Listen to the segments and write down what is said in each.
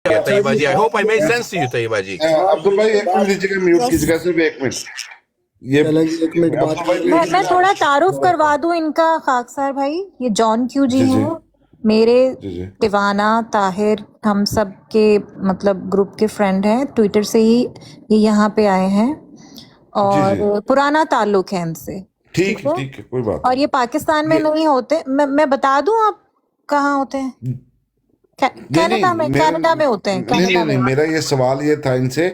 Taiba G, I hope I made sense to you, طیبہ جی. عبدال بھائی ایک minute دیجیے گا, mute کیجیے گا صرف ایک منٹ. یہ ایک منٹ بات میں تھوڑا تعارف کروا دوں ان کا. خاکسار بھائی, یہ جان کیو جی ہیں, میرے دیوانہ طاہر ہم سب کے مطلب گروپ کے فرینڈ ہیں. ٹویٹر سے ہی یہ یہاں پہ آئے ہیں اور پرانا تعلق ہے ان سے. ٹھیک ہے ٹھیک ہے, کوئی بات اور یہ پاکستان میں نہیں ہوتے. میں بتا دوں آپ کہاں ہوتے ہیں؟ کینیڈا میں ہوتے ہیں. نہیں, میرا یہ سوال یہ تھا ان سے,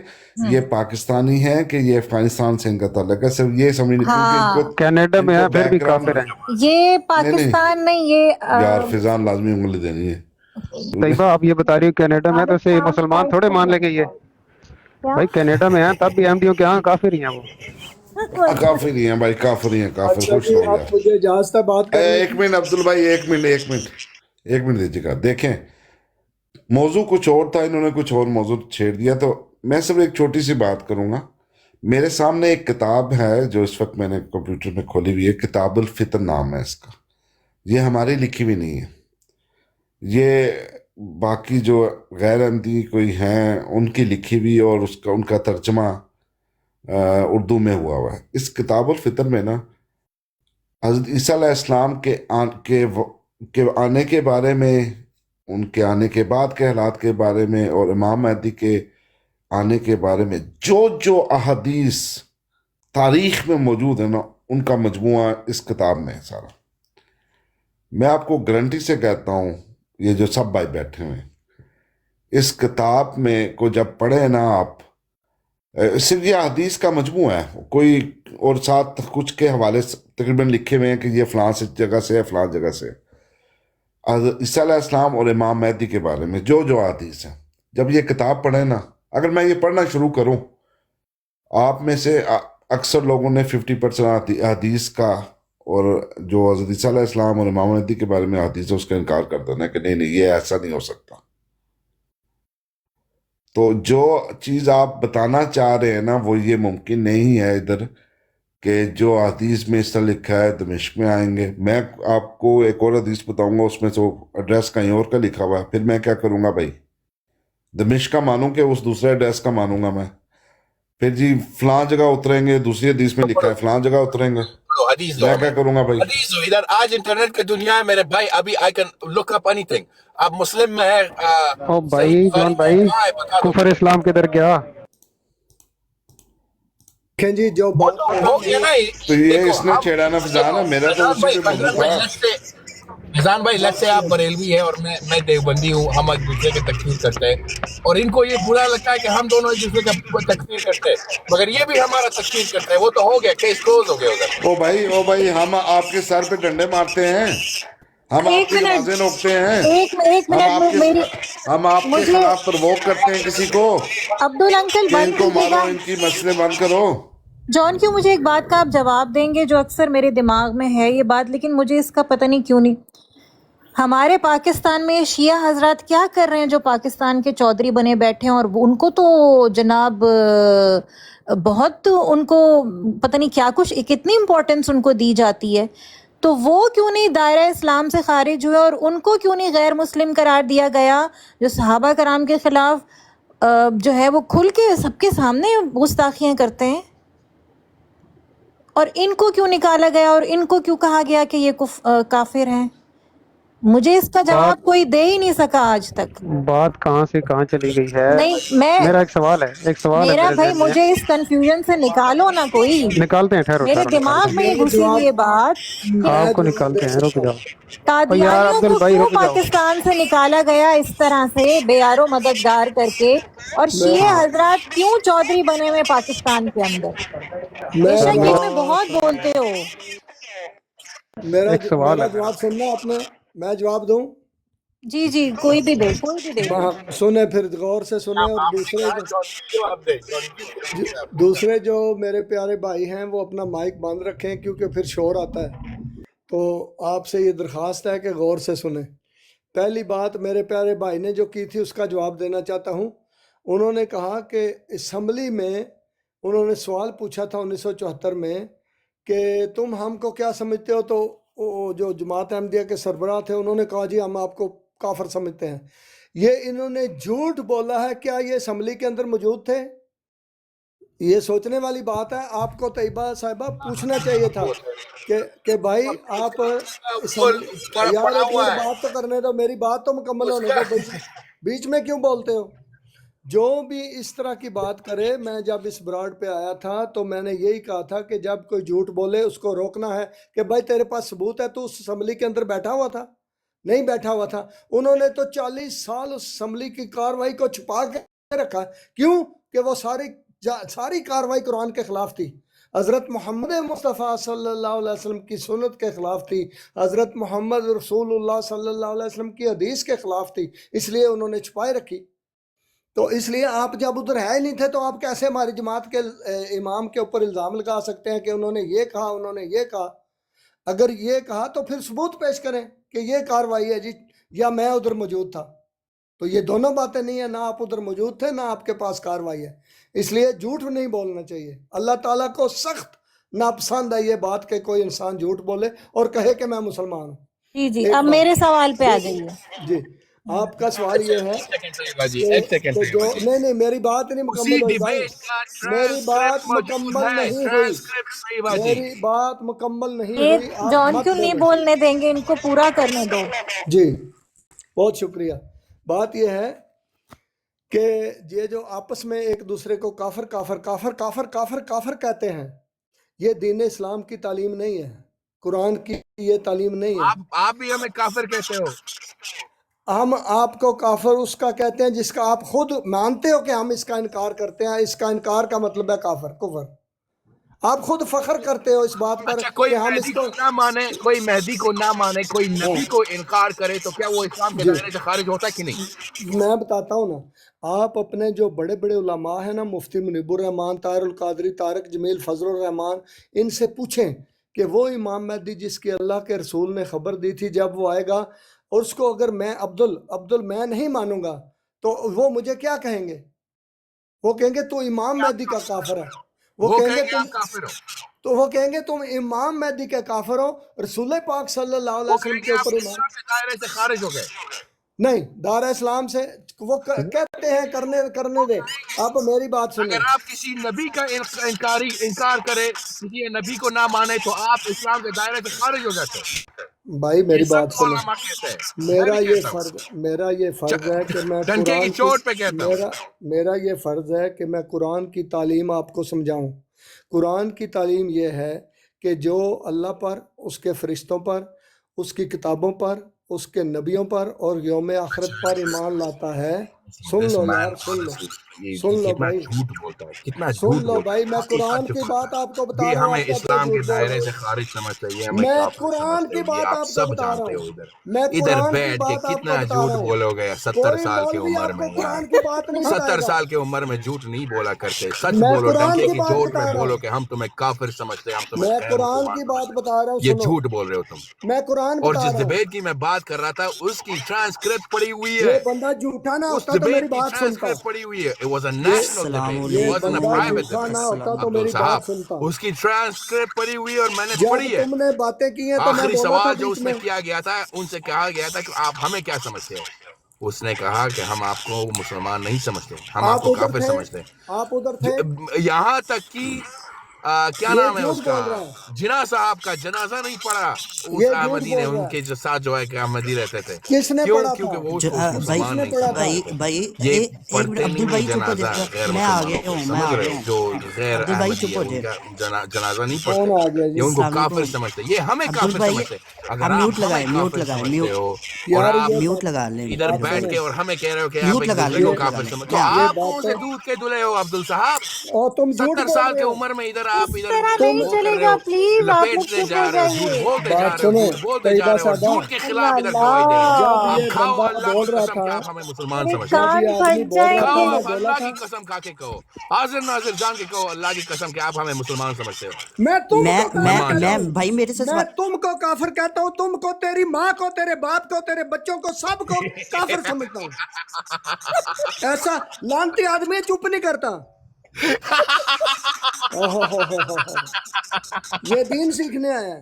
یہ پاکستانی ہے کہ یہ افغانستان سے ان کا تعلق ہے؟ صرف یہ سمجھنے کیونکہ کینیڈا میں ہے پھر بھی کافر ہیں. یہ پاکستان میں یہ یار فضان لازمی انگلی دینی ہے. طیبہ آپ یہ بتا رہی ہو کینیڈا میں, تو اسے مسلمان تھوڑے مان لے گئی ہے بھائی. کینیڈا میں ہیں تب بھی احمدیوں کے ہاں کافر ہی ہیں وہ. کافر ہی ہیں بھائی, کافر ہی ہیں, کافر. خوش رہو آپ مجھے اجازت ہے بات کرنے کی؟ ایک منٹ عبدال بھائی, ایک منٹ دیجیے گا. دیکھیں موضوع کچھ اور تھا, انہوں نے کچھ اور موضوع چھیڑ دیا, تو میں صرف ایک چھوٹی سی بات کروں گا. میرے سامنے ایک کتاب ہے جو اس وقت میں نے کمپیوٹر میں کھولی ہوئی ہے, کتاب الفطر نام ہے اس کا. یہ ہماری لکھی ہوئی نہیں ہے, یہ باقی جو غیر احمدی کوئی ہیں ان کی لکھی ہوئی, اور ان کا ترجمہ اردو میں ہوا ہے. اس کتاب الفطر میں نا حضرت عیسیٰ علیہ السلام کے آنے کے بارے میں, ان کے آنے کے بعد کے حالات کے بارے میں, اور امام مہدی کے آنے کے بارے میں جو احادیث تاریخ میں موجود ہیں نا, ان کا مجموعہ اس کتاب میں ہے سارا. میں آپ کو گارنٹی سے کہتا ہوں, یہ جو سب بھائی بیٹھے ہوئے ہیں, اس کتاب میں کو جب پڑھے نا آپ, صرف یہ حدیث کا مجموعہ ہے کوئی, اور ساتھ کچھ کے حوالے تقریباً لکھے ہوئے ہیں کہ یہ فلاں سے جگہ سے ہے, فلاں جگہ سے. عیسیٰ علیہ السلام اور امام مہدی کے بارے میں جو حدیث ہیں, جب یہ کتاب پڑھیں نا, اگر میں یہ پڑھنا شروع کروں, آپ میں سے اکثر لوگوں نے 50% حدیث کا, اور جو حضرت عیسیٰ علیہ السلام اور امام مہدی کے بارے میں حدیث ہے اس کا انکار کر دینا کہ نہیں یہ ایسا نہیں ہو سکتا. تو جو چیز آپ بتانا چاہ رہے ہیں نا, وہ یہ ممکن نہیں ہے ادھر, کہ جو حدیث میں اس طرح لکھا ہے دمشق میں آئیں گے. میں آپ کو ایک اور حدیث بتاؤں گا, اس میں تو ایڈریس کہیں اور کا لکھا ہوا ہے. پھر میں کیا کروں گا بھائی, دمشق کا مانوں کہ اس دوسرے ایڈریس کا مانوں گا میں؟ پھر جی فلاں جگہ اتریں گے, دوسری حدیث میں لکھا ہے فلاں جگہ اتریں گے, میں کیا کروں گا بھائی؟ حدیث ہو ادھر. آج انٹرنیٹ کی دنیا ہے میرے بھائی, ابھی I can look up anything. اب مسلم میں ہے, او صحیح بھائی جان بخاری میں بھائی, کہاں ہے بتا دو. کفر اسلام کدھر گیا؟ جی جو بات ہو گیا نا. تو یہ دیکھو اس نے چھیڑا نا فضان, میرا تو اسی پہ موضوع تھا. فضان بھائی لیٹ سے آپ بریلوی ہے اور میں دیوبندی ہوں, ہم ایک دوسرے کے تکفیر کرتے ہیں, اور ان کو یہ برا لگتا ہے کہ ہم دونوں ایک دوسرے کا تکفیر کرتے ہیں, مگر یہ بھی ہمارا تکفیر کرتے ہیں. وہ تو ہو گیا, کیس کلوز ہو گیا ادھر. او بھائی ہم آپ کے سر پہ ڈنڈے مارتے ہیں, ہم آپ کی نمازیں روکتے ہیں, ایک منٹ ہم آپ کے خلاف پرووک کرتے ہیں کسی کو عبدال انکل کہ ان بند کو کیجیے مارو, گا. ان کی مسئلے بند کرو. جان کیوں, مجھے ایک بات کا آپ جواب دیں گے جو اکثر میرے دماغ میں ہے یہ بات, لیکن مجھے اس کا پتہ نہیں کیوں نہیں. ہمارے پاکستان میں شیعہ حضرات کیا کر رہے ہیں جو پاکستان کے چودھری بنے بیٹھے ہیں, اور ان کو تو جناب بہت, ان کو پتہ نہیں کیا کچھ, کتنی امپورٹنس ان کو دی جاتی ہے. تو وہ کیوں نہیں دائرہ اسلام سے خارج ہوئے, اور ان کو کیوں نہیں غیر مسلم قرار دیا گیا جو صحابہ کرام کے خلاف جو ہے وہ کھل کے سب کے سامنے گستاخیاں کرتے ہیں؟ اور ان کو کیوں نکالا گیا, اور ان کو کیوں کہا گیا کہ یہ کافر ہیں؟ مجھے اس کا جواب کوئی دے ہی نہیں سکا آج تک. بات کہاں سے کہاں چلی گئی ہے. نہیں, میرا ایک سوال ہے میرا میرے بھائی ذہن میں. مجھے اس کنفیوژن سے نکالو نا کوئی. نکالتے ہیں, ٹھہرو میرے دماغ میں یہ گھسی ہوئی ہے بات کہ آپ کو نکالتے ہیں, رک جاؤ. یار قادیانیوں عبدال کو بھائی کیوں رک جاؤ. پاکستان سے نکالا گیا اس طرح سے بے یار و مددگار کر کے, اور شیعہ حضرات کیوں چودھری بنے ہوئے پاکستان کے اندر؟ بے شک یہ میں بہت بولتے ہو. ایک سوال ہے جواب سننا آپ نے, میں جواب دوں؟ جی کوئی بھی دے. سنیں, پھر غور سے سنیں. اور دوسرے جو میرے پیارے بھائی ہیں وہ اپنا مائک بند رکھیں کیونکہ پھر شور آتا ہے. تو آپ سے یہ درخواست ہے کہ غور سے سنیں. پہلی بات میرے پیارے بھائی نے جو کی تھی اس کا جواب دینا چاہتا ہوں. انہوں نے کہا کہ اسمبلی میں انہوں نے سوال پوچھا تھا 1974 میں کہ تم ہم کو کیا سمجھتے ہو, تو جو جماعت احمدیہ کے سربراہ تھے انہوں نے کہا جی ہم آپ کو کافر سمجھتے ہیں. یہ انہوں نے جھوٹ بولا ہے. کیا یہ اسمبلی کے اندر موجود تھے؟ یہ سوچنے والی بات ہے. آپ کو طیبہ صاحبہ پوچھنا چاہیے تھا کہ بھائی آپ یار ایک منٹ بات تو کرنے دو, میری بات تو مکمل ہونے دو, بیچ میں کیوں بولتے ہو؟ جو بھی اس طرح کی بات کرے, میں جب اس براڈ پہ آیا تھا تو میں نے یہی کہا تھا کہ جب کوئی جھوٹ بولے اس کو روکنا ہے کہ بھائی تیرے پاس ثبوت ہے, تو اس اسمبلی کے اندر بیٹھا ہوا تھا؟ نہیں بیٹھا ہوا تھا. انہوں نے تو 40 سال اس اسمبلی کی کاروائی کو چھپا کے رکھا. کیوں؟ کہ وہ ساری کاروائی قرآن کے خلاف تھی, حضرت محمد مصطفیٰ صلی اللہ علیہ وسلم کی سنت کے خلاف تھی, حضرت محمد رسول اللہ صلی اللہ علیہ وسلم کی حدیث کے خلاف تھی, اس لیے انہوں نے چھپائے رکھی. تو اس لیے آپ جب ادھر ہے نہیں تھے تو آپ کیسے ہماری جماعت کے امام کے اوپر الزام لگا سکتے ہیں کہ انہوں نے یہ کہا, انہوں نے یہ کہا؟ اگر یہ کہا تو پھر ثبوت پیش کریں کہ یہ کاروائی ہے جی, یا میں ادھر موجود تھا. تو یہ دونوں باتیں نہیں ہیں, نہ آپ ادھر موجود تھے نہ آپ کے پاس کاروائی ہے. اس لیے جھوٹ نہیں بولنا چاہیے. اللہ تعالیٰ کو سخت ناپسند ہے یہ بات کہ کوئی انسان جھوٹ بولے اور کہے کہ میں مسلمان ہوں. جی اب میرے سوال پہ آ جائیے. جی آپ کا سوال یہ ہے ایک سیکنڈ کہ جو نہیں میری بات نہیں مکمل ہوئی بھائی, میری بات مکمل نہیں ہوئی, میری بات مکمل نہیں ہوئی. آپ جان مت کیوں نہیں بولیں. بولنے دیں گے, ان کو پورا کرنے دو. جی بہت شکریہ. بات یہ ہے کہ یہ جو آپس میں ایک دوسرے کو کافر کافر کافر کافر کافر کافر کہتے ہیں, یہ دین اسلام کی تعلیم نہیں ہے, قرآن کی یہ تعلیم نہیں ہے. آپ بھی ہمیں کافر کہتے ہو. ہم آپ کو کافر اس کا کہتے ہیں جس کا آپ خود مانتے ہو کہ ہم اس کا انکار کرتے ہیں. اس کا انکار کا مطلب ہے کافر, کفر. آپ خود فخر کرتے ہو اس بات پر اچھا, کوئی کہ ہم مہدی اس کو نہ مانے, کوئی مہدی کو نہ مانے, کوئی نبی کو انکار کرے تو کیا وہ اسلام کے دائرے سے خارج ہوتا ہے کہ نہیں؟ میں بتاتا ہوں نا. آپ اپنے جو بڑے بڑے علماء ہیں نا, مفتی منیب الرحمان, طاہر القادری, طارق جمیل, فضل الرحمان, ان سے پوچھیں کہ وہ امام مہدی جس کی اللہ کے رسول نے خبر دی تھی جب وہ آئے گا, اور اس کو اگر میں عبد میں نہیں مانوں گا تو وہ مجھے کیا کہیں گے؟ وہ کہیں گے تو امام مہدی کا کافر ہے. وہ کہیں گے تم کافر ہو. تو وہ کہیں گے تم امام مہدی کے کافر ہو, رسول پاک صلی اللہ علیہ وسلم کے اوپر ایمان دائرے سے خارج ہو گئے. نہیں, دار اسلام سے وہ کہتے ہیں کرنے دے. آپ میری بات سنیں. اگر آپ کسی نبی کا انکار کرے, کسی نبی کو نہ مانے, تو آپ اسلام کے دائرے سے خارج ہو جاتے ہیں. بھائی میری بات سب سنیں. علماء کہتے ہیں. میرا یہ فرض ہے کہ میں ڈنکے کی چوٹ پہ کہتا ہوں. میرا یہ فرض ہے کہ میں قرآن کی تعلیم آپ کو سمجھاؤں. قرآن کی تعلیم یہ ہے کہ جو اللہ پر, اس کے فرشتوں پر, اس کی کتابوں پر, اس کے نبیوں پر اور یوم آخرت پر ایمان لاتا ہے. سن لو یار, سن لو بھائی, جھوٹ بولتا ہے, کتنا سن جھوٹ لو بولتا بھائی. ہے. میں قرآن کی بات آپ کو بتا یہ رہا ہوں, ہمیں آپ کہتے اسلام ہیں کے جھوٹ بول دائرے رہے سے ہو. خارج سمجھتے ہیں, ہمیں میں کافر قرآن سمجھتے کی ہیں. یہ بات آپ آپ کو سب بتا رہا جانتے ہو. ہوں. میں ادھر قرآن کی بیٹھ کے بات آپ کتنا کو بتا جھوٹ رہا ہوں. بولو گے. 70 کوئی سال کی مولوی عمر آپ میں کو یار, قرآن کی بات نہیں بتائے 70 گا. سال کی عمر میں جھوٹ نہیں بولا کرتے. سچ میں بولو, قرآن ڈنکے کی کی بات چوٹ بتا پہ رہا بولو ہوں. کہ ہم تمہیں کافر سمجھتے ہیں, ہم تمہیں میں غیر قرآن مسلمان کی بات سمجھتے بتا رہا ہوں, ہیں. یہ سنو. جھوٹ بول رہے ہو تم. میں قرآن اور بتا جس رہا ہوں. ڈبیٹ کی میں بات کر رہا تھا, اس کی ٹرانسکرپٹ پڑی ہوئی ہے. یہ بندہ جھوٹا نہ اس ہوتا تو میری ڈبیٹ کی بات سنتا. ٹرانسکرپٹ پڑی ہوئی ہے. It was a یہ national debate. It یہ wasn't a بندہ private جھوٹا نہ debate. ہوتا تو عبدل میری صاحب, بات سنتا. اس کی ٹرانسکرپٹ پڑی ہوئی ہے اور میں نے جب پڑھی ہے. تم نے باتیں کی ہیں تو میں آخری بولا تھا سوال جو بیچ اس میں میں. کیا گیا تھا, ان سے کہا گیا تھا کہ آپ ہمیں کیا سمجھتے ہو. اس نے کہا کہ ہم آپ کو مسلمان نہیں سمجھتے, ہم آپ آپ کو ادھر کافر تھے, سمجھتے ہیں. آپ ادھر تھے. یہاں تک کہ کیا یہ نام ہے جھوٹ اس کا, بول رہا ہے. جناح صاحب کا جنازہ نہیں پڑا اس یہ جھوٹ احمدی نے, بول ان رہا کے ہے. جو ساتھ جو ہے کہ احمدی رہتے تھے. کس نے کیوں؟ پڑھا کیونکہ تھا؟ وہ اس کو بھائی کس مسلمان نے نہیں پڑھا تھا؟ سمجھتے. بھائی یہ ایک منٹ پڑھتے عبدل نہیں بھائی ہیں چپ ہو جنازہ جائے, غیر میں آ مسلمانوں گیا کو, ہوں, میں سمجھ آ رہے گیا ہو, ہوں. جو غیر عبدل بھائی احمدی چپ ہے, ہو ان جائے. کا جنازہ نہیں کون پڑھتے. آ گیا یہ جی؟ ان کو السلام کافر علیکم. سمجھتے, یہ ہمیں عبدل کافر بھائی سمجھتے. اگر آپ آپ میوٹ ہمیں لگائیں, میوٹ کافر لگائیں, سمجھتے میوٹ ہو اور یار آپ یہ میوٹ بات لگا لیں ادھر میرے بات بھائی. بیٹھ سنیں. کے اور ہمیں کہہ رہے ہو کہ آپ میوٹ ایک لگا دوسرے لیں, کو یہ میوٹ لگا کافر لیں, سمجھ, تو میں آ یہ گیا. آپ کون سے باتیں دودھ کے دلے ہو عبدل صاحب؟ اور تم جھوٹ 70 بول سال رہے کی ہو. عمر میں ادھر اس آپ ادھر طرح تم نہیں وہ کر چلے رہے گا, ہو, پلیز آپ لوگ لپیٹتے چپ ہو جا رہے ہو, جھوٹ جائیے. بولتے جا بات رہے ہو, سنیں جھوٹ بولتے جا طیبہ رہے ہو, اور صاحبہ, جھوٹ کے اللہ خلاف ادھر گواہی دے رہے ہو. جب اللہ, یہ اب کھاؤ بندہ اللہ بول کی رہا قسم تھا, کہ آپ ہمیں مسلمان میرے سمجھتے ہو. جب کان یہ آدمی پھٹ بول جائیں رہا کھاؤ تھا گے. میں آپ بولا اللہ تھا کی قسم کھا کے کہو, حاضر ناظر جان کے کہو اللہ کی قسم کہ آپ ہمیں مسلمان سمجھتے ہو. میں تم میں کو میں کافر مان کہتا میں جاؤ. ہوں. بھائی میرے سے میں سوال. تم کو کافر کہتا ہوں, تم کو, تیری ماں کو, تیرے باپ کو, تیرے بچوں کو, سب کو کافر سمجھتا ہوں. ایسا لانتی آدمی چپ نہیں کرتا. اوہ ہو. یہ دین سیکھنے آیا ہے.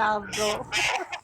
laugh, bro.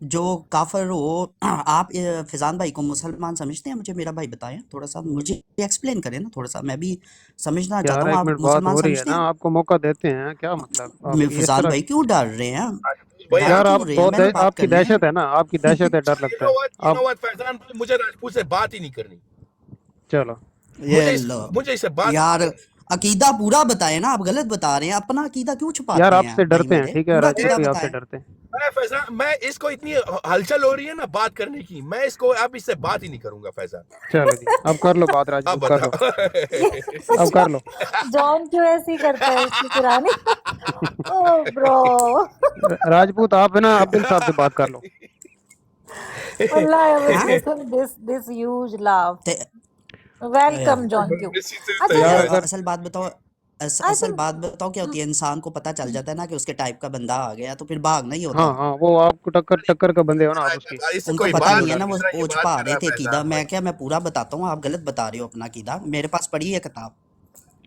جو کافر ہو آپ فیضان بھائی کو مسلمان سمجھتے ہیں؟ مجھے میرا بھائی بتائیں تھوڑا سا، مجھے ایکسپلین کریں نا تھوڑا سا، میں بھی سمجھنا چاہتا یار ہوں. ایک آپ منٹ بات مسلمان ہو رہی ہے سمجھتے نا، ہیں؟ آپ کو موقع دیتے ہیں، کیا مطلب آپ یہ اس فیضان طرح؟ بھائی کیوں ڈر رہے ہیں؟ بھائی ڈر یار کیوں آپ رہے ہیں؟ میں نے بات آپ کی کرنی ہے. دہشت ہے نا، آپ کی دہشت ہے، ڈر لگتا ہے you آپ. know what فیضان بھائی، مجھے راجپوت سے بات ہی نہیں کرنی. چلو یہ لو مجھے اس سے بات یار، عقیدہ پورا بتائیں نا، آپ غلط بتا رہے ہیں. اپنا عقیدہ کیوں یار چھپاتے آپ ہیں سے بھائی ڈرتے ہیں، میرے؟ ٹھیک ہے پورا راجپوت عقیدہ بھائی، آپ سے بتائیں. ڈرتے ہیں. فیضان، میں اس کو اتنی ہلچل ہو رہی ہے نا بات کرنے کی، میں اس کو اب اس سے بات ہی نہیں کروں گا. فیضان چلو جی اب کر لو بات، اب راجپوت کر لو، بتاؤ. اب کر لو. جان کیوں ایسی کرتا ہے اس کی پرانی او برو راجپوت آپ ہے نا عبدل صاحب سے بات کر لو. اللہ I was ہاں missing this huge laugh. Welcome John Q. اچھا یار یار اگر اصل بات بتاؤ، I اصل think بات بتاؤ کیا ہوتی ہے، انسان کو پتہ چل جاتا ہے نا کہ اس کے ٹائپ کا بندہ آ گیا تو پھر بھاگ نہیں ہوتا. ہاں ہاں، وہ آپ کو ٹکر کا بندے ہو نا آپ اس کی. اس سے ان کو کوئی پتہ بات نہیں ہے نا، نہیں، وہ اس طرح کی بات چھپا کر رہے رہا تھے عقیدہ. فیضان میں بھائی. کیا، میں پورا بتاتا ہوں، آپ غلط بتا رہے ہو اپنا عقیدہ. میرے پاس پڑھی ہے کتاب.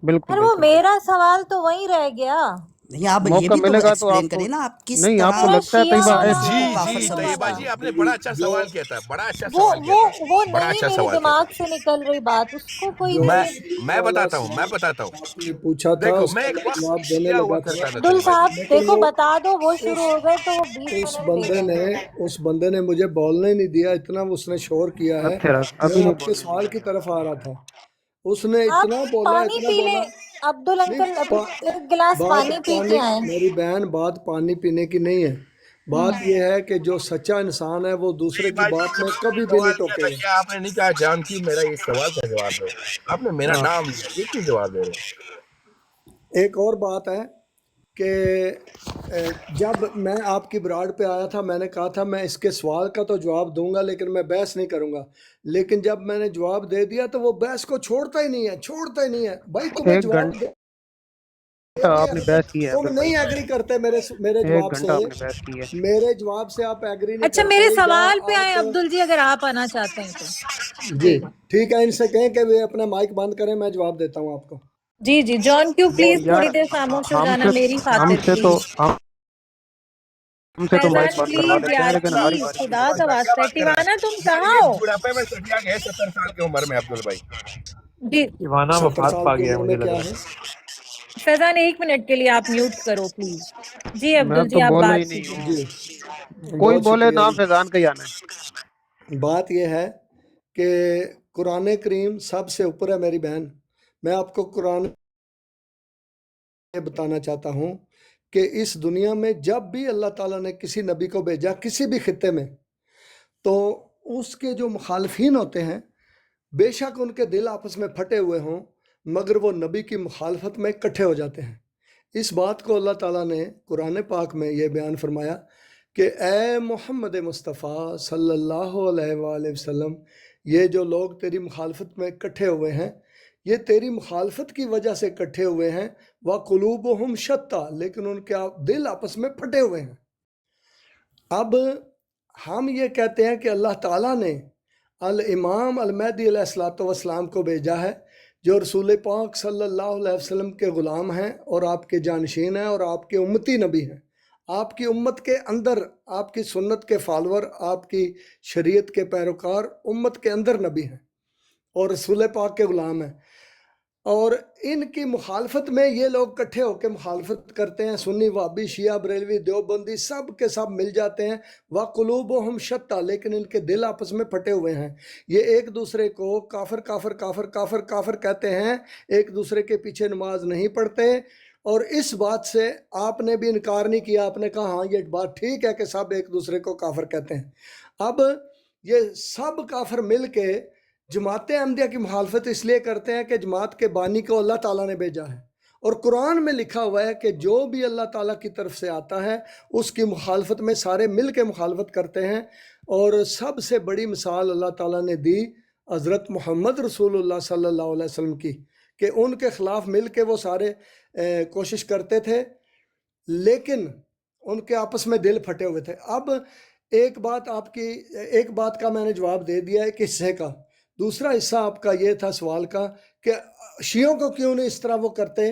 بالکل پر وہ بالکل میرا سوال تو وہیں رہ گیا. نہیں، آپ یہ موقع بھی تو ملے گا تو ایکسپلین آپ کو. کریں نا، آپ کس نہیں آپ کو طرح میرا لگتا ہے شیعہ طیبہ والا جی کو کافر جی ہندو طیبہ والا سمجھتے جی، ہیں. آپ نے بڑا اچھا سوال کیا تھا، بڑا اچھا وہ سوال کیا وہ تھا، وہ بڑا نہیں اچھا میرے سوال کیا تھا. دماغ سے نکل رہی بات، اس کو کوئی جو میرے میں والا بتاتا ہوں، میں سوال بتاتا ہوں. آپ نے پوچھا تھا دیکھو، اس میں کا ایک میں وقت جواب دینے کیا ہوا لگا تھا، کرتا تھا عبدل طیب بھائی. صاحب لیکن دیکھو بتا دو، وہ اس شروع ہو گئے تو وہ 20 اس منٹ دے بندے دیں نے گے. اس بندے نے مجھے بولنے نہیں دیا، اتنا اس نے شور کیا ہے. اچھا ابھی میں نہیں آپ کے بولنے سوال دیا کی یار. طرف آ رہا تھا. اس نے آپ پانی اتنا پی بولا. لیں عبدل نہیں انکل، ابھی ایک گلاس بات پانی پی پانی، کے آئیں. میری بہن بات پانی پینے کی نہیں ہے. بات یہ ہے کہ جو سچا انسان ہے وہ دوسرے طیب کی بھائی جی، بات میں مجھے یہ کبھی بھی نہیں سوال کیا ٹوکے تھا، گا. کیا آپ نے نہیں کہا جان کیوں میرا اس سوال کا جواب دو؟ آپ نے میرا ہاں نام لیا، یہ کیوں جواب دے رہے ہیں؟ ایک اور بات ہے کہ جب میں آپ کی براڈ پہ آیا تھا، میں نے کہا تھا میں اس کے سوال کا تو جواب دوں گا لیکن میں بحث نہیں کروں گا. لیکن جب میں نے جواب دے دیا تو وہ بحث کو چھوڑتا ہی نہیں ہے. بھائی تمہیں ایک جواب دے گھنٹہ دیا آپ نے تو بحث کی ہے تم عبدل بھائی، نہیں ایگری کرتے میرے ایک جواب سے. گھنٹہ آپ نے بحث کی ہے. میرے جواب سے آپ ایگری نہیں اچھا میرے کرتے یا سوال پہ آئیں آپ. عبدل جی، اگر آپ آنا چاہتے ہیں تو. جی جی ٹھیک ہے، ان سے کہیں کہ وہ اپنا مائک بند کریں، میں جواب دیتا ہوں آپ کو. جی جی جان کیو پلیز یار تھوڑی دیر خاموش ہو ہم جانا سے میری ہم خاطر سے تو پلیز. ہم سے تو مائک فیضان بند کروا پلیز لیتے ہیں یار لیکن ہماری پلیز، باری خدا نہیں. کا کیا واسطہ ہے. بات کر رہا ٹیوانا تم ہے کہاں یہ ہو؟ بڑھاپے میں سٹیا گئے 70 سال کی عمر میں عبدل بھائی. جی 70 سال کی عمر میں کیا ہے؟ فیضان ایک منٹ کے لیے آپ میوٹ کرو پلیز. جی میں عبدل تو جی آپ بولا ہی بات نہیں کیجیے. جی ہوں، کوئی بہت بولے شکریہ نام جی. فیضان کا ہی آنا ہے. بات یہ ہے کہ قرآن کریم سب سے اوپر ہے میری بہن. میں آپ کو قرآن بتانا چاہتا ہوں کہ اس دنیا میں جب بھی اللہ تعالیٰ نے کسی نبی کو بھیجا کسی بھی خطے میں، تو اس کے جو مخالفین ہوتے ہیں بے شک ان کے دل آپس میں پھٹے ہوئے ہوں، مگر وہ نبی کی مخالفت میں اکٹھے ہو جاتے ہیں. اس بات کو اللہ تعالیٰ نے قرآن پاک میں یہ بیان فرمایا کہ اے محمد مصطفیٰ صلی اللہ علیہ وآلہ وسلم، یہ جو لوگ تیری مخالفت میں اکٹھے ہوئے ہیں، یہ تیری مخالفت کی وجہ سے اکٹھے ہوئے ہیں. وَقُلُوبُهُمْ شَتَّىٰ، لیکن ان کے دل آپس میں پھٹے ہوئے ہیں. اب ہم یہ کہتے ہیں کہ اللہ تعالیٰ نے الامام المہدی علیہ الصلوۃ والسلام کو بھیجا ہے، جو رسول پاک صلی اللہ علیہ وسلم کے غلام ہیں اور آپ کے جانشین ہیں اور آپ کے امتی نبی ہیں. آپ کی امت کے اندر، آپ کی سنت کے فالور، آپ کی شریعت کے پیروکار امت کے اندر نبی ہیں اور رسول پاک کے غلام ہیں. اور ان کی مخالفت میں یہ لوگ اکٹھے ہو کے مخالفت کرتے ہیں. سنی، وہابی، شیعہ، بریلوی، دیوبندی، سب کے سب مل جاتے ہیں. وَقُلُوبُهُمْ شَتَّىٰ، لیکن ان کے دل آپس میں پھٹے ہوئے ہیں. یہ ایک دوسرے کو کافر کافر کافر کافر کافر کہتے ہیں، ایک دوسرے کے پیچھے نماز نہیں پڑھتے. اور اس بات سے آپ نے بھی انکار نہیں کیا، آپ نے کہا ہاں یہ بات ٹھیک ہے کہ سب ایک دوسرے کو کافر کہتے ہیں. اب یہ سب کافر مل کے جماعت احمدیہ کی مخالفت اس لیے کرتے ہیں کہ جماعت کے بانی کو اللہ تعالیٰ نے بھیجا ہے، اور قرآن میں لکھا ہوا ہے کہ جو بھی اللہ تعالیٰ کی طرف سے آتا ہے اس کی مخالفت میں سارے مل کے مخالفت کرتے ہیں. اور سب سے بڑی مثال اللہ تعالیٰ نے دی حضرت محمد رسول اللہ صلی اللہ علیہ وسلم کی، کہ ان کے خلاف مل کے وہ سارے کوشش کرتے تھے، لیکن ان کے آپس میں دل پھٹے ہوئے تھے. اب ایک بات کا میں نے جواب دے دیا ہے کہ حصے کا. دوسرا حصہ آپ کا یہ تھا سوال کا کہ شیعوں کو کیوں نہیں اس طرح وہ کرتے.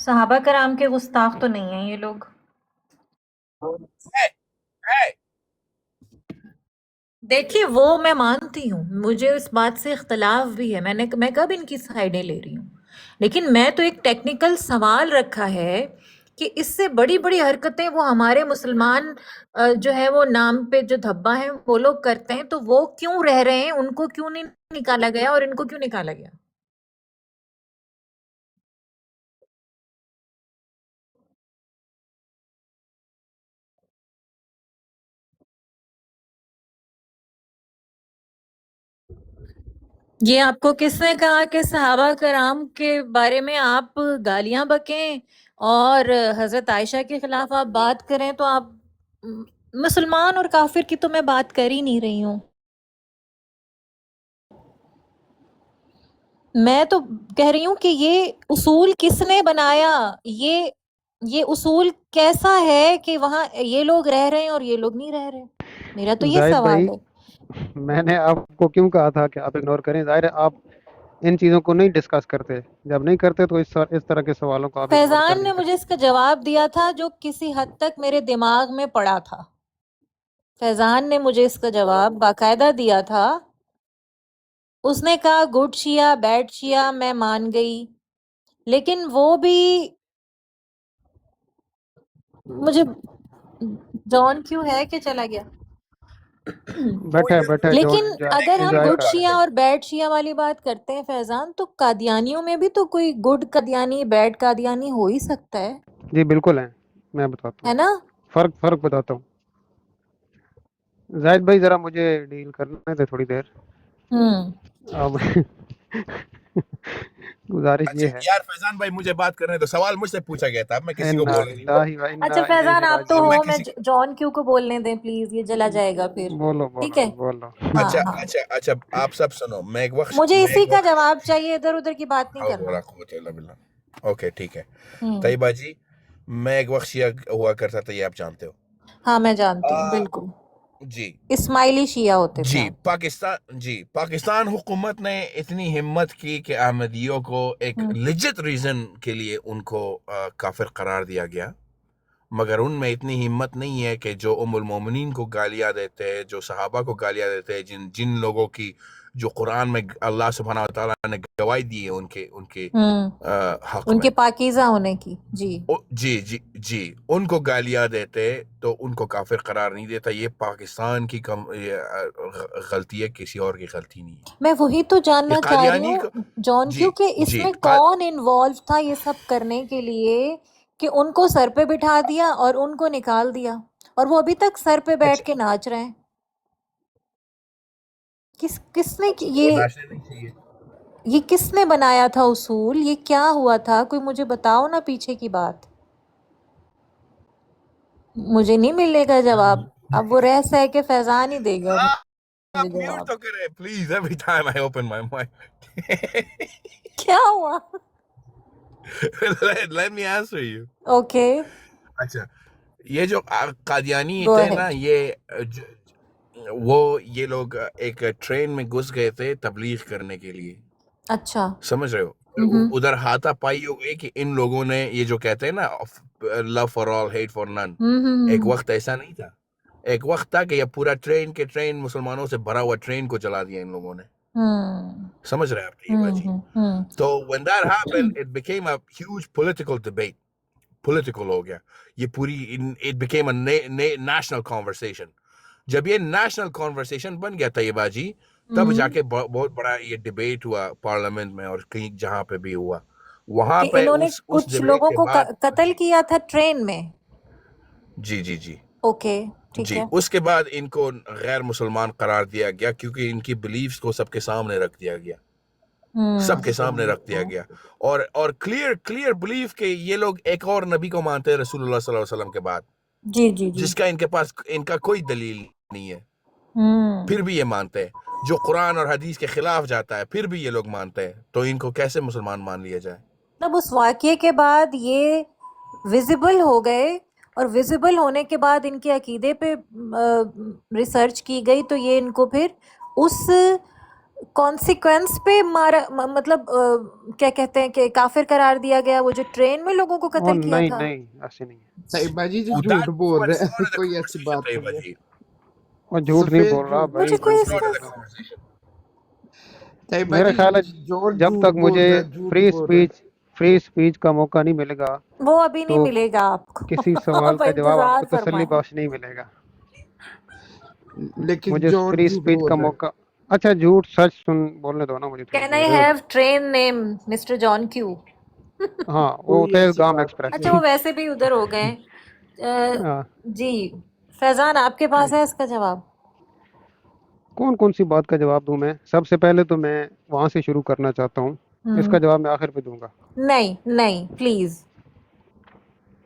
صحابہ کرام کے گستاخ تو نہیں ہیں یہ لوگ. Hey, دیکھیے وہ میں مانتی ہوں، مجھے اس بات سے اختلاف بھی ہے، میں کب ان کی سائڈیں لے رہی ہوں، لیکن میں تو ایک ٹیکنیکل سوال رکھا ہے کہ اس سے بڑی بڑی حرکتیں وہ ہمارے مسلمان جو ہے وہ نام پہ جو دھبا ہیں وہ لوگ کرتے ہیں، تو وہ کیوں رہ رہے ہیں، ان کو کیوں نہیں نکالا گیا اور ان کو کیوں نکالا گیا؟ یہ آپ کو کس نے کہا کہ صحابہ کرام کے بارے میں آپ گالیاں بکیں اور حضرت عائشہ کے خلاف آپ بات کریں؟ تو آپ مسلمان اور کافر کی تو میں بات کر ہی نہیں رہی ہوں، میں تو کہہ رہی ہوں کہ یہ اصول کس نے بنایا، یہ اصول کیسا ہے کہ وہاں یہ لوگ رہ رہے ہیں اور یہ لوگ نہیں رہ رہے؟ میرا تو یہ زاہد سوال بھائی، ہے. میں نے آپ کو کیوں کہا تھا کہ آپ اگنور کریں؟ ظاہر ہے آپ ان چیزوں کو نہیں ڈسکس کرتے، جب نہیں کرتے تو اس طرح کے سوالوں کو آپ اگنور کر فیضان دیا نے مجھے کریں. اس کا جواب دیا تھا جو کسی حد تک میرے دماغ میں پڑا تھا، فیضان نے مجھے اس کا جواب باقاعدہ دیا تھا. اس نے کہا گڈ شیعہ بیڈ شیعہ میں مان گئی، لیکن وہ بھی مجھے جان کیوں ہے کہ چلا گیا. بیٹھے جو لیکن اگر ہم انجوائے گڈ کر رہے شیعہ اور بیڈ شیعہ والی بات کرتے ہیں فیضان، تو قادیانیوں میں بھی تو کوئی گڈ قادیانی بیڈ قادیانی ہو ہی سکتا ہے ہیں. جی بالکل ہیں، میں بتاتا ہوں ہے نا؟ فرق بتاتا ہوں. زاہد بھائی ذرا مجھے ڈیل کرنا ہے تھوڑی دیر. ہوں اب گزارش اچھا یہ ہے، یار فیضان بھائی مجھے بات کرنے تو سوال مجھ سے پوچھا گیا تھا، اب میں کسی کو انا بولنے نہیں دوں للہ و انا اچھا فیضان الیہ آپ تو اب راجعون. میں ہو، میں کسی جان کیو کو بولنے دیں پلیز، یہ چلا جائے گا پھر. بولو ٹھیک ہے، ہاں اچھا ہاں، اچھا اچھا آپ سب سنو، میں مجھے اسی ایک کا وقت جواب چاہیے، ادھر ادھر کی بات نہیں حول کرنا. ولا قوت الا باللہ. اوکے ٹھیک ہے ہوں طیبہ جی، میں ایک وقت شیعہ ہوا کرتا تھا، یہ آپ جانتے ہو. ہاں میں جانتی ہوں آ، بالکل، جی اسماعیلی شیعہ ہوتے تھے جی آپ. پاکستان حکومت نے اتنی ہمت کی کہ احمدیوں کو ایک ہوں لیجٹ ریزن کے لیے ان کو کافر قرار دیا گیا، مگر ان میں اتنی ہمت نہیں ہے کہ جو ام المومنین کو گالیاں دیتے ہیں، جو صحابہ کو گالیاں دیتے ہیں، جن لوگوں کی جو قرآن میں اللہ سبحانہ وتعالیٰ نے گواہی دی ہے ان کے ہوں حق ان میں. کے پاکیزہ ہونے کی. جی جی ان کو گالیاں دیتے تو ان کو کافر قرار نہیں دیتا. یہ پاکستان کی غلطی ہے، کسی اور کی غلطی نہیں ہے. میں وہی تو یہ جاننا چاہ رہی قادیانی ہوں جان جی کیوں کہ اس جی میں کون انوالو تھا یہ سب کرنے کے لیے کہ ان کو سر پہ بٹھا دیا اور ان کو نکال دیا، اور وہ ابھی تک سر پہ بیٹھ کے ناچ رہے ہیں. کس نے وہ ناچنے نہیں چاہیے. یہ کس نے بنایا تھا اصول؟ یہ کیا ہوا تھا؟ کوئی مجھے بتاؤ نا پیچھے کی بات. مجھے نہیں ملے گا جواب، اب وہ رہ سہ کے فیضان ہی دے گا مجھے آپ میوٹ جواب. تو کریں please, every time I open my mic. کیا ہوا؟ Let me answer you. Okay اچھا یہ جو قادیانی گو تھے اہیڈ. نا، یہ لوگ ایک ٹرین میں گھس گئے تھے تبلیغ کرنے کے لیے، اچھا. سمجھ رہے ہو. ہوں ادھر ہاتھا پائی ہو گئی کہ ان لوگوں نے یہ جو کہتے ہیں نا love for all hate for none, ایک وقت ایسا نہیں تھا. ایک وقت تھا کہ یہ پورا ٹرین مسلمانوں سے بھرا ہوا ٹرین کو جلا دیا ان لوگوں نے، سمجھ رہے ہیں آپ طیبہ جی. تو when that happened it became a huge political debate. Political ہو گیا یہ پوری، it became a national conversation. جب یہ نیشنل کانورسیشن بن گیا طیبہ جی، تب جا کے بہت بڑا یہ ڈیبیٹ ہوا پارلیمنٹ میں، اور کہیں جہاں پہ بھی ہوا وہاں کہ پہ انہوں نے اس کچھ ڈیبیٹ لوگوں کے کو بعد قتل کیا تھا ٹرین میں. جی جی جی اوکے ٹھیک جی ہے. اس کے بعد ان کو غیر مسلمان قرار دیا گیا، کیونکہ ان کی بلیفز کو سب کے سامنے رکھ دیا گیا، سب کے سامنے رکھ دیا گیا. اور کلیئر بلیف کہ یہ لوگ ایک اور نبی کو مانتے ہیں رسول اللہ صلی اللہ علیہ وسلم کے بعد، جی جی جی. جس کا ان کا کوئی دلیل نہیں ہے، پھر بھی یہ مانتے ہیں. جو قرآن اور حدیث کے خلاف جاتا ہے پھر بھی یہ لوگ مانتے ہیں، تو ان کو کیسے مسلمان مان لیا جائے؟ مطلب اس واقعے کے بعد یہ ویزیبل ہو گئے، اور ویزیبل ہونے کے بعد ان کے عقیدے پہ ریسرچ کی گئی، تو یہ ان کو پھر اس کانسیکوینس پہ مارا مطلب کیا کہتے ہیں کہ کافر قرار دیا گیا وہ جو ٹرین میں لوگوں کو وہ قتل کیا نہیں تھا؟ نہیں ایسے نہیں ہے، طیبہ جی جو Oh, جھوٹ that's بول what رہے ہیں started the کوئی ایسی conversation, بات نہیں ہے. Taibaji. وہ جھوٹ نہیں سفید بول رہا جھوٹ بھائی، مجھے That's کوئی what جھوٹ اس نہیں کا started بول the رہا. conversation. طیبہ میرا جی خیال ہے جورج جب جھوٹ تک مجھے بولتا ہے جھوٹ فری بول رہا اسپیچ کا موقع نہیں ملے گا وہ ابھی نہیں تو ملے گا آپ کو کسی سوال آپ کا جواب آپ انتظار کو تسلی فرمائیں. بخش نہیں ملے گا. ہے لیکن مجھے جورج فری جھوٹ اسپیچ کا بول رہا ہے. موقع، اچھا جھوٹ سچ بولنے دو نا مجھے تھوڑی کین آئی دیر. Have train name Mr John کیو؟ ہاں وہ کوئی ہوتے ہیں ایسی گام بات ایکسپریس. نہیں اچھا ہے. وہ ویسے بھی ادھر ہو گئے. ہاں، جی فیضان آپ کے پاس ہے اس کا جواب؟ کون سی بات کا جواب دوں میں؟ سب سے پہلے تو میں وہاں سے شروع کرنا چاہتا ہوں، اس کا جواب میں آخر پہ دوں گا. نہیں نہیں پلیز،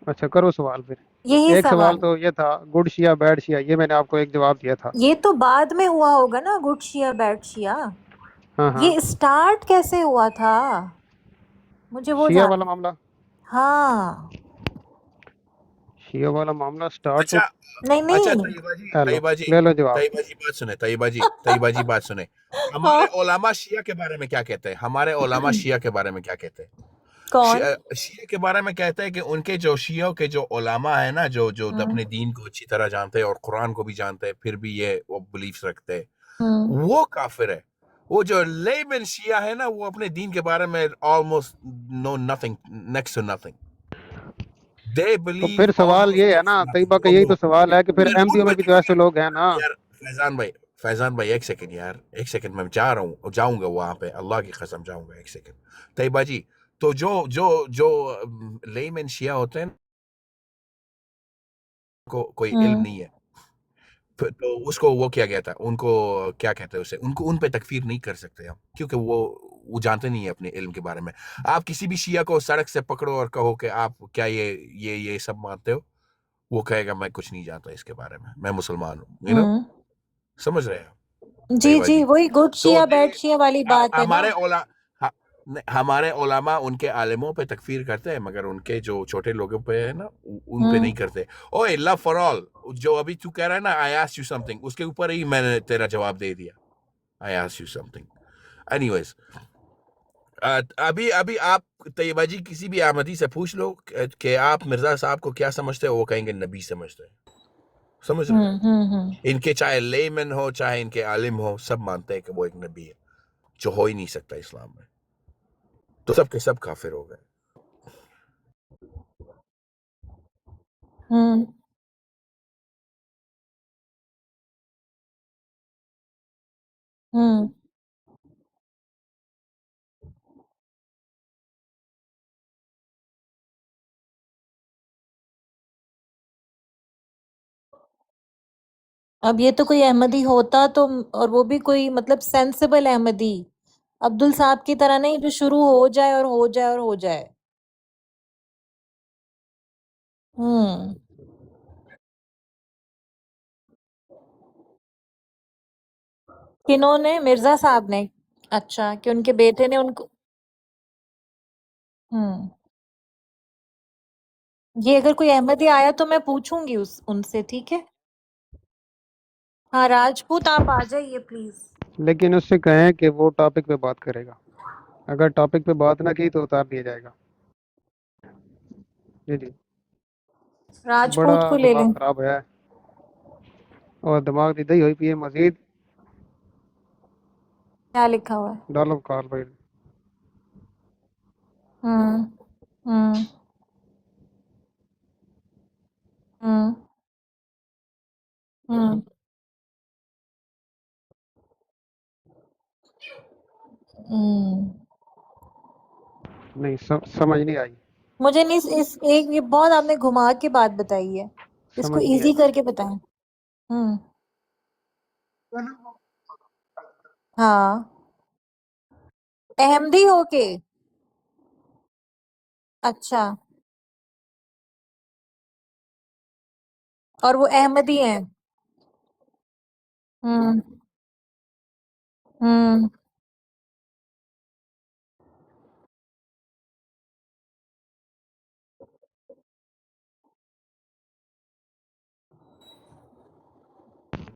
اچھا کرو سوال پھر. یہی ایک سوال سوال. تو یہ تھا گڈ شیعہ بیڈ شیعہ، یہ میں نے آپ کو ایک جواب دیا تھا. یہ تو بعد میں ہوا ہوگا نا گڈ شیعہ بیڈ شیعہ، ہاں ہاں، یہ اسٹارٹ کیسے ہوا تھا مجھے وہ شیعہ والا جاننا. معاملہ، ہاں شیعہ والا معاملہ سٹارٹ تو. اچھا نہیں اچھا نہیں. طیبہ جی ہیلو، طیبہ جی لے لو جواب. طیبہ جی بات سنیں، طیبہ جی بات سنیں. ہاں ہمارے علماء شیعہ کے بارے میں کیا کہتے ہیں؟ ہمارے علماء شیعہ کے بارے میں کیا کہتے ہیں؟ کون؟ شیعہ کے بارے میں کہتے ہیں کہ ان کے جو شیعوں کے جو علماء ہیں نا، جو ہوں اپنے دین کو اچھی طرح جانتے ہیں اور قرآن کو بھی جانتے ہیں، پھر بھی یہ وہ بلیفس رکھتے ہیں، ہوں وہ کافر ہے. وہ جو لیمن شیعہ ہے نا، وہ اپنے دین کے بارے میں almost know nothing, next to nothing. They تو believe پھر سوال almost یہ ہے next نا to nothing. طیبہ کا، وہ یہی تو سوال ہے کہ پھر ایم پی او ان میں پہ بھی تو ایسے لوگ ہیں نا. یار فیضان بھائی ایک سیکنڈ یار، ایک سیکنڈ، میں جا رہا ہوں، جاؤں گا وہاں پہ، اللہ کی قسم جاؤں گا، ایک سیکنڈ. طیبہ جی تو جو لیمن شیعہ ہوتے ہیں کو کوئی علم ہوں نہیں ہے، تو اس کو وہ کیا گیا تھا، ان کو کیا کہتے ہیں اسے، ان پہ تکفیر نہیں کر سکتے ہم، کیونکہ وہ جانتے نہیں ہیں اپنے علم کے بارے میں. آپ کسی بھی شیعہ کو سڑک سے پکڑو اور کہو کہ آپ کیا یہ سب مانتے ہو، وہ کہے گا میں کچھ نہیں جانتا اس کے بارے میں مسلمان ہوں. ہوں سمجھ رہے ہیں جی طیبہ جی، جی؟ وہی گڈ تو شیعہ بیڈ شیعہ والی بات ہے نا. ہمارے علماء ان کے عالموں پہ تکفیر کرتے ہیں، مگر ان کے جو چھوٹے لوگوں پہ ہے نا، ان پہ ہوں نہیں کرتے. اوے لو فار آل، جو ابھی تو کہہ رہا ہے نا I ask you something, اس کے اوپر ہی میں نے تیرا جواب دے دیا. I ask you something. Anyways, ابھی آپ طیبہ جی کسی بھی احمدی سے پوچھ لو کہ آپ مرزا صاحب کو کیا سمجھتے ہو، وہ کہیں گے نبی سمجھتے ہیں. سمجھ رہے ہیں؟ ہوں ان کے چاہے لیمن ہو چاہے ان کے عالم ہو، سب مانتے ہیں کہ وہ ایک نبی ہے، جو ہو ہی نہیں سکتا اسلام میں. تو سب کے سب کافر ہو گئے. ہوں ہوں اب یہ تو کوئی احمدی ہوتا تو، اور وہ بھی کوئی مطلب سینسیبل احمدی، عبدل صاحب کی طرح نہیں جو شروع ہو جائے اور ہو جائے اور ہو جائے. ہوں کنہوں نے؟ مرزا صاحب نے؟ اچھا کہ ان کے بیٹے نے ان کو. ہوں یہ اگر کوئی احمدی آیا تو میں پوچھوں گی ان سے، ٹھیک ہے. ہاں راجپوت آپ آ جائیے پلیز. لیکن اس سے کہیں کہ وہ ٹاپک پہ بات کرے گا، اگر ٹاپک پہ بات نہ کی تو اتار دیا جائے گا. جی جی، بڑا راجپوت کو لے دماغ لیں. خراب ہے اور دماغ دی دہی ہوئی پی ہے مزید. کیا لکھا ہوا ہے؟ ڈالو کار بھائی. ہوں ہوں ہوں ہوں ہوں نہیں سمجھ نہیں آئی، مجھے نہیں اس ایک یہ بہت آپ نے گھما کے بات بتائی ہے، اس کو سمجھ نہیں ایزی آئی. کر کے بتائیں. ہوں ہاں احمدی ہو کے. اچھا اور وہ احمدی ہیں. ہوں ہوں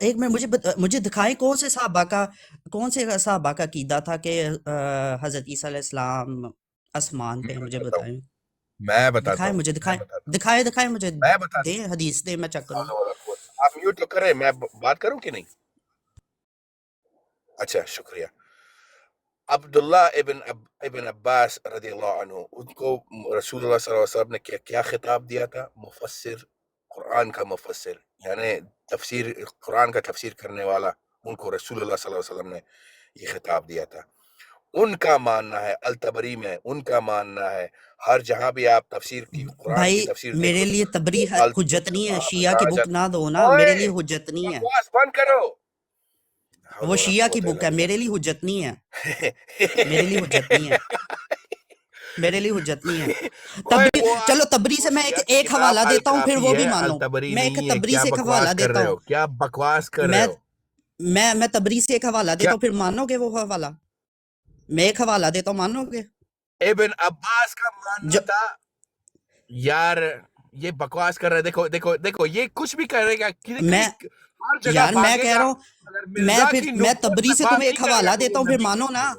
ایک میں مجھے دکھائیں کون سے صحابہ کا عقیدہ تھا کہ حضرت عیسیٰ علیہ السلام آسمان پہ ہیں، مجھے بتائیں، میں بتاتا دکھائیں ہوں مجھے، میں بتاتا ہوں دکھائیں مجھے، میں بتاتا دیں حدیث دیں، میں چیک کروں. ہوں آپ میوٹ تو کریں، میں بات کروں کہ نہیں؟ اچھا شکریہ. عبداللہ ابن عباس رضی اللہ عنہ، ان کو رسول اللہ صلی اللہ علیہ وسلم نے کیا خطاب دیا تھا؟ مفسر، قرآن کا مفسر، یعنی تفسیر قرآن کا تفسیر کرنے والا، ان کو رسول اللہ صلی اللہ علیہ وسلم نے یہ خطاب دیا تھا. ان کا ماننا ہے التبری میں، ان کا ماننا ہے ہر جہاں بھی آپ تفسیر کی قرآن کی بھائی تفسیر میرے دیکھو لیے تبری حجت نہیں ہے، شیعہ کی بک نہ دو نا، اوئے میرے لیے حجت نہیں ہے. بکواس بند کرو. وہ شیعہ کی بک ہے، میرے لیے حجت نہیں ہے، میرے لیے حجت نہیں ہے، میرے لیے حجت نہیں ہے. تبری، چلو تبری سے میں ایک حوالہ دیتا ہوں، پھر وہ بھی مان لو. میں ایک تبری سے ایک حوالہ دیتا ہوں، کیا بکواس کر رہے ہو؟ میں تبری سے ایک حوالہ دیتا ہوں، پھر مانو گے وہ حوالہ؟ میں ایک حوالہ دیتا ہوں، مانو گے؟ ابن عباس کا ماننا تھا. یار یہ بکواس کر رہے، دیکھو دیکھو دیکھو، یہ کچھ بھی کرے گا، ہر جگہ یار میں بھاگے کہہ گا. رہا ہوں، میں تبری سے تمہیں ایک حوالہ دیتا ہوں، پھر مانو نا.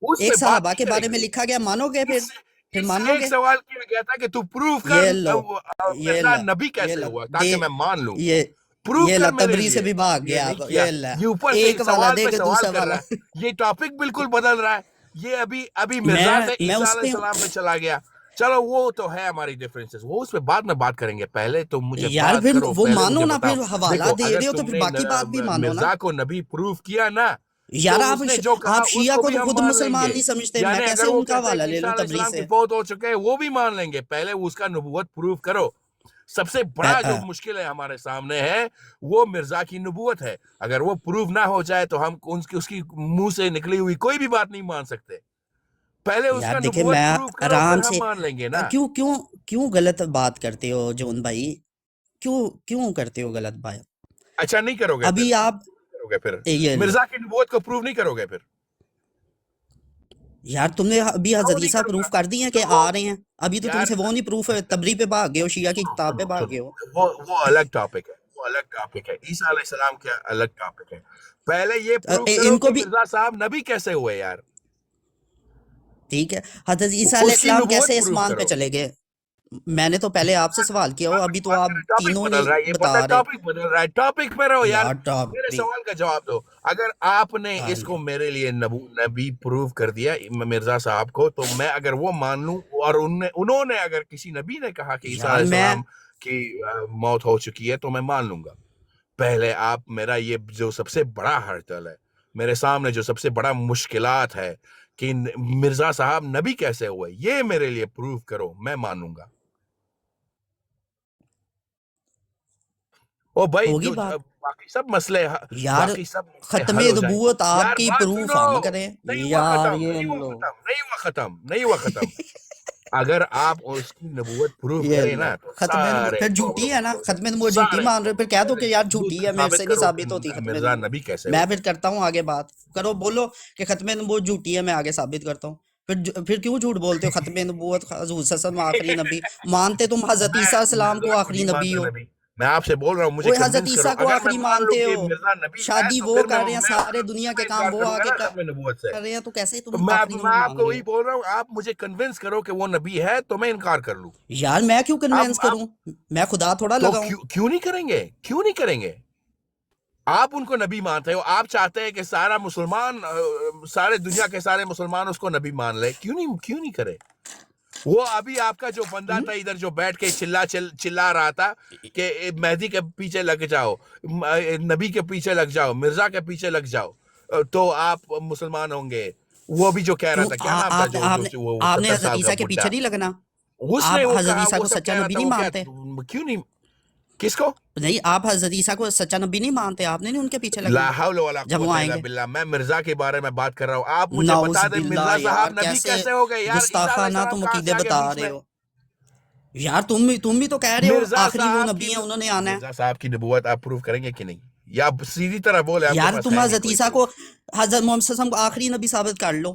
ایک صحابہ کے بارے میں لکھا گیا، مانو گے؟ پھر مانو گے؟ ایک سوال کیا گیا تھا کہ تو پروف یہ کر لو، مرزا نبی کیسے ہوا، تاکہ میں مان لوں. پروف یہ کر میرے تبری لیے. سے بھی بھاگ یہ گیا. نہیں کیا. یہ اوپر سے ایک حوالہ سوال دے پہ کے سوال دوسرا کر حوالہ. رہا ہے. یہ ٹاپک بالکل بدل رہا ہے. یہ ابھی مرزا سے میں عیسیٰ اس علیہ السلام پہ چلا گیا. چلو وہ تو ہے ہماری ڈفرینسز، وہ اس پہ بعد میں بات کریں گے. پہلے تو مجھے یار بات پھر کرو، وہ پہلے مانو مجھے نا، بتاؤ. پھر حوالہ دیکھو دے اگر رہے ہو تو تم پھر نے باقی بات بھی مانو نا. مرزا کو نبی پروف کیا نا، یار تو اس نے جو کہا آپ اس شیعہ کو کو بھی تو ہم خود مان لیں مسلمان گے. نہیں سمجھتے، میں یعنی کیسے اگر وہ ان کا کہتے ہیں حوالہ کہ لے عیسیٰ لوں علیہ تبری السلام سے؟ کے فوت ہو چکے ہیں، وہ بھی مان لیں گے. پہلے اس کا نبوت پروف کرو. سب سے بڑا جو مشکل ہے ہمارے سامنے ہے وہ مرزا کی نبوت ہے. اگر وہ پروف نہ ہو جائے تو ہم اس کی منہ سے نکلی ہوئی کوئی بھی بات نہیں مان سکتے. پہلے اس یار کا دیکھیں، نبوت میں پروف کرو، پھر آرام ہم سے، مان لیں گے نا. کیوں غلط بات کرتے ہو جون بھائی؟ کیوں کرتے ہو غلط بات؟ اچھا نہیں کرو گے ابھی آپ پھر یہ لو. مرزا کی نبوت کو پروف نہیں کرو گے پھر؟ یار تم نے ابھی حضرت عیسیٰ پروف کر دی ہیں کہ آ رہے ہیں، ابھی تو تم یار سے وہ نہیں پروف ہے، تبری پہ بھاگ گئے ہو، شیعہ کی کتاب پہ بھاگ گئے ہو. وہ الگ ٹاپک ہے، وہ الگ ٹاپک ہے. عیسیٰ علیہ السلام کا الگ ٹاپک ہے. پہلے یہ پروف کرو ان کو کہ بھی مرزا صاحب نبی کیسے ہوئے. یار ٹھیک ہے، حضرت عیسیٰ علیہ اس کی السلام نبوت کیسے پروف آسمان پہ کرو. چلے گئے؟ میں نے تو پہلے آپ سے سوال کیا ہو، ابھی تو آپ ٹاپک تینوں بدل رہا ہے، نہیں یہ بتا بندہ رہے. ٹاپک بدل رہا ہے. ٹاپک پہ رہو یار. میرے ٹاپک سوال کا جواب دو. اگر آپ نے اس کو میرے لیے نبی پروف کر دیا مرزا صاحب کو، تو میں اگر وہ مان لوں، اور انہوں نے اگر کسی نبی نے کہا کہ عیسیٰ یار علیہ میں السلام کی موت ہو چکی ہے، تو میں مان لوں گا. پہلے آپ میرا یہ جو سب سے بڑا ہرڈل ہے میرے سامنے، جو سب سے بڑا مشکلات ہے کہ مرزا صاحب نبی کیسے ہوئے، یہ میرے لیے پروف کرو، میں مانوں گا. او بھائی ہوگی جو بات. باقی سب مسئلے یار باقی سب ختم حل ہو جائیں. نبوت آپ یار کی بات پروف سنو، ہم کریں. نہیں ہوا یار ختم، یہ نہیں ہوا لو، ختم، نہیں ہوا ختم، نہیں ہوا ختم. اگر آپ اس کی نبوت پروف یہ کریں لو نا، تو ختم نبوت سارے پھر جھوٹی ہے نا، ختم نبوت جھوٹی مان رہے ہو، پھر کہہ دو کہ یار جھوٹی ہے، میرے سے نہیں کرو ثابت ہوتی کہ ختم مرزا نبوت. نبی کیسے میں ہوئے. پھر کرتا ہوں آگے بات کرو، بولو کہ ختم نبوت جھوٹی ہے، میں آگے ثابت کرتا ہوں. پھر کیوں جھوٹ بولتے ہو؟ ختم نبوت حضور صلی اللہ علیہ وسلم آخری نبی مانتے تم حضرت عیسیٰ علیہ السلام کو مرزا آخری نہیں نبی مانتا ہو. نبی. میں آپ سے بول رہا ہوں، مجھے وہ حضرت کنونس کرو. عیسیٰ کو اگر میں آخری مان لوں مانتے کہ ہو، مرزا نبی ہے، شادی تو وہ پھر کر رہے ہیں، سارے دنیا کے کام وہ کروں آ گا کے نا ختم نبوت سے. کر رہے ہیں، تو کیسے تو تم میں آخری نبی آپ مان کو رہے وہی ہو؟ بول رہا ہوں، آپ مجھے کنونس کرو کہ وہ نبی ہے تو میں انکار کر لوں. یار میں کیوں کنوینس اب کروں؟ میں خدا تھوڑا تو لگاؤں. کیوں نہیں کریں گے؟ کیوں نہیں کریں گے؟ آپ ان کو نبی مانتے ہو، آپ چاہتے ہیں کہ سارا مسلمان، سارے دنیا کے سارے مسلمان اس کو نبی مان لے. کیوں نہیں کرے؟ وہ ابھی آپ کا جو بندہ تھا ادھر، جو بیٹھ کے چلا رہا تھا کہ مہدی کے پیچھے لگ جاؤ، نبی کے پیچھے لگ جاؤ، مرزا کے پیچھے لگ جاؤ تو آپ مسلمان ہوں گے. وہ بھی جو کہہ رہا کیوں تھا، کیا نام تھا وہ آپ نے 70 حضرت سال کا عیسیٰ کے بڈھا، پیچھے نہیں لگنا؟ اس نے آپ وہ حضرت کہا، عیسیٰ وہ کو سب سچا کہہ رہا نبی تھا. نہیں وہ کیا مانتے؟ کیوں نہیں؟ کس کو؟ نہیں، آپ حضرت عیسیٰ کو سچا نبی نہیں مانتے، آپ نے نہیں ان کے پیچھے لگنا لا حول ولا جب وہ قوت آئیں الا گے. باللہ. میں مرزا کے بارے میں بات کر رہا ہوں. آپ مجھے نعوذ بتا دیں باللہ، مرزا یار صاحب نبی کیسے ہو گئے. یار عیسیٰ علیہ گستاخانہ السلام تم کہاں سے عقیدے آ گئے بتا بیچ رہے میں؟ ہو. یار تم بھی تو کہہ رہے ہو مرزا آخری وہ صاحب نبی کی ہیں، انہوں نے آنا ہے. مرزا صاحب کی نبوت آپ پروف کریں گے کہ نہیں؟ یا سیدھی طرح بولے آپ کے یار پاس تم ہے نہیں حضرت کوئی عیسیٰ proof. کو، حضرت محمد صلی اللہ علیہ وسلم کو آخری نبی ثابت کر لو